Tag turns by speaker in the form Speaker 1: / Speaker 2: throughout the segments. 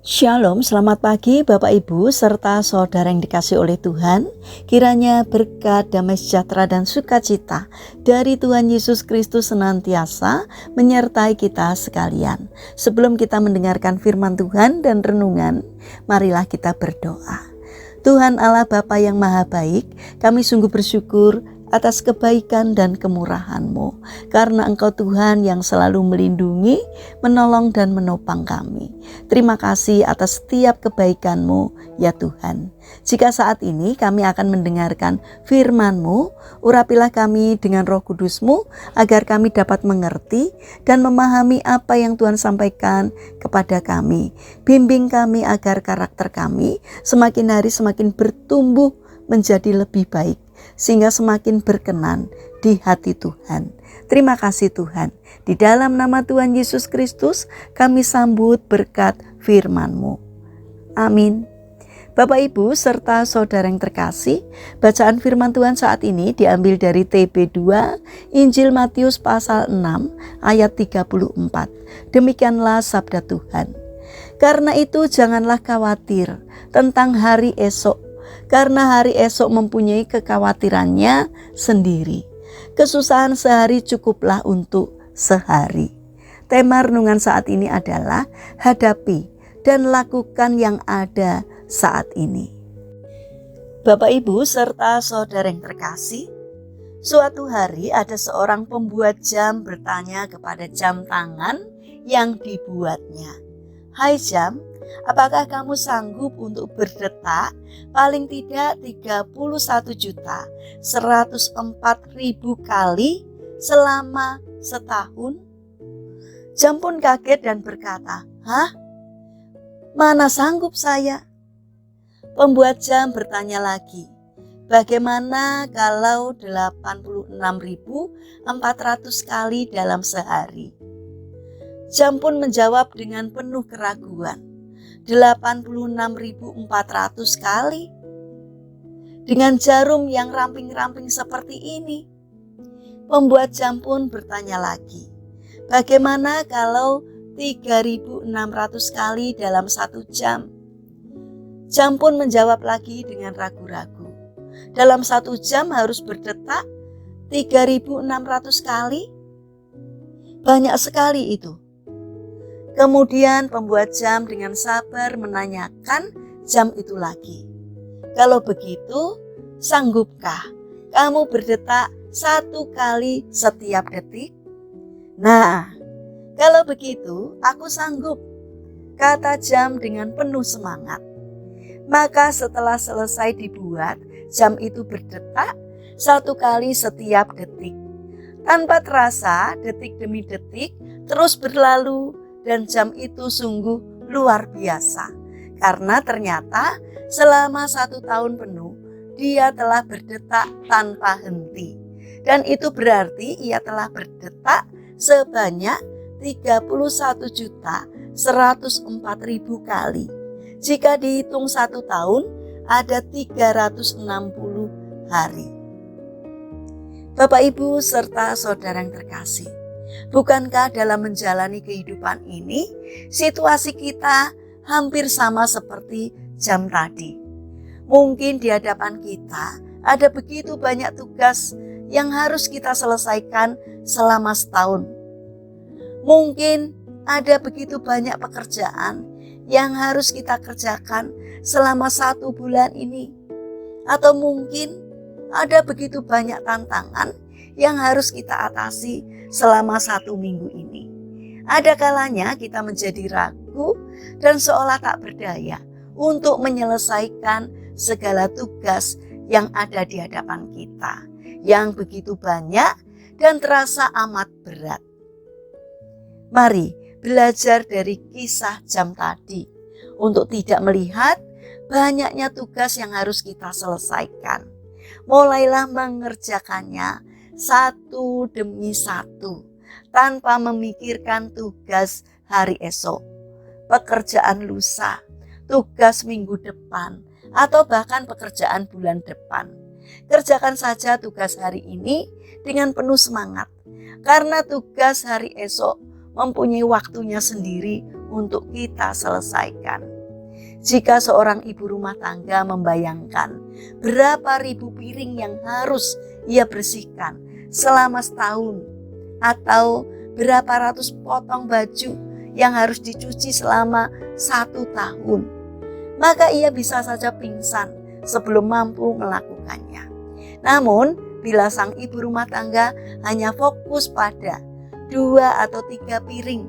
Speaker 1: Shalom, selamat pagi Bapak Ibu serta saudara yang dikasihi oleh Tuhan. Kiranya berkat, damai sejahtera dan sukacita dari Tuhan Yesus Kristus senantiasa menyertai kita sekalian. Sebelum kita mendengarkan firman Tuhan dan renungan, marilah kita berdoa. Tuhan Allah Bapa yang Maha Baik, kami sungguh bersyukur atas kebaikan dan kemurahan-Mu, karena Engkau Tuhan yang selalu melindungi, menolong dan menopang kami. Terima kasih atas setiap kebaikan-Mu ya Tuhan. Jika saat ini kami akan mendengarkan firman-Mu, urapilah kami dengan Roh Kudus-Mu agar kami dapat mengerti dan memahami apa yang Tuhan sampaikan kepada kami. Bimbing kami agar karakter kami semakin hari semakin bertumbuh menjadi lebih baik, sehingga semakin berkenan di hati Tuhan. Terima kasih Tuhan. Di dalam nama Tuhan Yesus Kristus kami sambut berkat firman-Mu. Amin. Bapak Ibu serta saudara yang terkasih, bacaan firman Tuhan saat ini diambil dari TB2 Injil Matius pasal 6 ayat 34. Demikianlah sabda Tuhan. Karena itu janganlah khawatir tentang hari esok, karena hari esok mempunyai kekhawatirannya sendiri. Kesusahan sehari cukuplah untuk sehari. Tema renungan saat ini adalah hadapi dan lakukan yang ada saat ini. Bapak Ibu serta saudara yang terkasih, suatu hari ada seorang pembuat jam bertanya kepada jam tangan yang dibuatnya, "Hai jam, apakah kamu sanggup untuk berdetak paling tidak 31.104.000 kali selama setahun?" Jam pun kaget dan berkata, "Hah? Mana sanggup saya?" Pembuat jam bertanya lagi, "Bagaimana kalau 86.400 kali dalam sehari?" Jam pun menjawab dengan penuh keraguan, 86.400 kali. Dengan jarum yang ramping-ramping seperti ini. Pembuat jam pun bertanya lagi, "Bagaimana kalau 3.600 kali dalam 1 jam?" Jam pun menjawab lagi dengan ragu-ragu, "Dalam 1 jam harus berdetak 3.600 kali? Banyak sekali itu." Kemudian pembuat jam dengan sabar menanyakan jam itu lagi, "Kalau begitu, sanggupkah kamu berdetak 1 kali setiap detik?" "Nah, kalau begitu aku sanggup," kata jam dengan penuh semangat. Maka setelah selesai dibuat, jam itu berdetak 1 kali setiap detik. Tanpa terasa, detik demi detik terus berlalu. Dan jam itu sungguh luar biasa, karena ternyata selama 1 tahun penuh dia telah berdetak tanpa henti. Dan itu berarti ia telah berdetak sebanyak 31.104.000 kali. Jika dihitung 1 tahun ada 360 hari. Bapak Ibu serta saudara yang terkasih, bukankah dalam menjalani kehidupan ini, situasi kita hampir sama seperti jam tadi? Mungkin di hadapan kita ada begitu banyak tugas yang harus kita selesaikan selama setahun. Mungkin ada begitu banyak pekerjaan yang harus kita kerjakan selama 1 bulan ini. Atau mungkin ada begitu banyak tantangan yang harus kita atasi selama 1 minggu ini. Ada kalanya kita menjadi ragu dan seolah tak berdaya untuk menyelesaikan segala tugas yang ada di hadapan kita, yang begitu banyak dan terasa amat berat. Mari belajar dari kisah jam tadi untuk tidak melihat banyaknya tugas yang harus kita selesaikan. Mulailah mengerjakannya 1 demi 1 tanpa memikirkan tugas hari esok, pekerjaan lusa, tugas minggu depan, atau bahkan pekerjaan bulan depan. Kerjakan saja tugas hari ini dengan penuh semangat, karena tugas hari esok mempunyai waktunya sendiri untuk kita selesaikan. Jika seorang ibu rumah tangga membayangkan berapa ribu piring yang harus ia bersihkan selama setahun, atau berapa ratus potong baju yang harus dicuci selama 1 tahun, maka ia bisa saja pingsan sebelum mampu melakukannya. Namun, bila sang ibu rumah tangga hanya fokus pada 2 atau 3 piring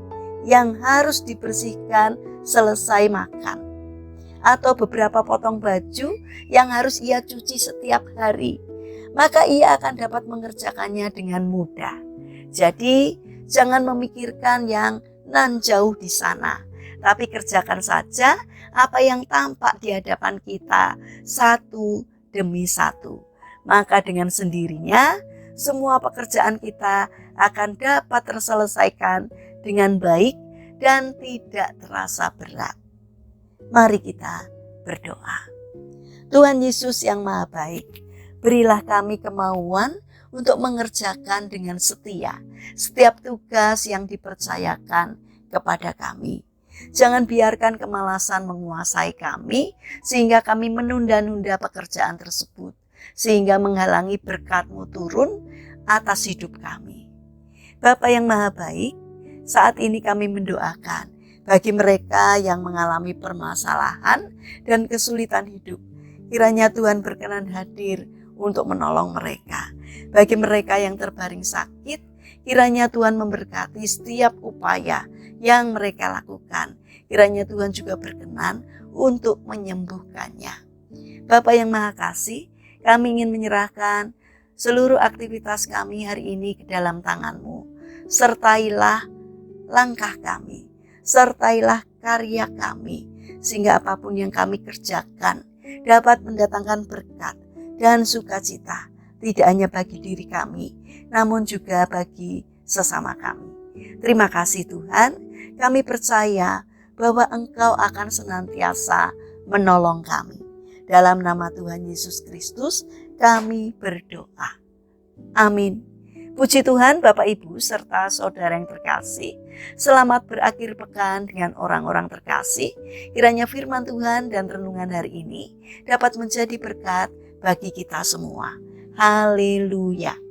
Speaker 1: yang harus dibersihkan selesai makan, atau beberapa potong baju yang harus ia cuci setiap hari, maka ia akan dapat mengerjakannya dengan mudah. Jadi, jangan memikirkan yang nan jauh di sana, tapi kerjakan saja apa yang tampak di hadapan kita satu demi satu. Maka dengan sendirinya semua pekerjaan kita akan dapat terselesaikan dengan baik dan tidak terasa berat. Mari kita berdoa. Tuhan Yesus yang Maha Baik, berilah kami kemauan untuk mengerjakan dengan setia setiap tugas yang dipercayakan kepada kami. Jangan biarkan kemalasan menguasai kami sehingga kami menunda-nunda pekerjaan tersebut, sehingga menghalangi berkat-Mu turun atas hidup kami. Bapa yang Maha Baik, saat ini kami mendoakan bagi mereka yang mengalami permasalahan dan kesulitan hidup. Kiranya Tuhan berkenan hadir untuk menolong mereka. Bagi mereka yang terbaring sakit, kiranya Tuhan memberkati setiap upaya yang mereka lakukan. Kiranya Tuhan juga berkenan untuk menyembuhkannya. Bapa yang Maha Kasih, kami ingin menyerahkan seluruh aktivitas kami hari ini ke dalam tangan-Mu. Sertailah langkah kami, sertailah karya kami, sehingga apapun yang kami kerjakan dapat mendatangkan berkat dan sukacita, tidak hanya bagi diri kami, namun juga bagi sesama kami. Terima kasih Tuhan, kami percaya bahwa Engkau akan senantiasa menolong kami. Dalam nama Tuhan Yesus Kristus kami berdoa. Amin. Puji Tuhan, Bapak Ibu serta saudara yang terkasih. Selamat berakhir pekan dengan orang-orang terkasih. Kiranya firman Tuhan dan renungan hari ini dapat menjadi berkat bagi kita semua. Haleluya.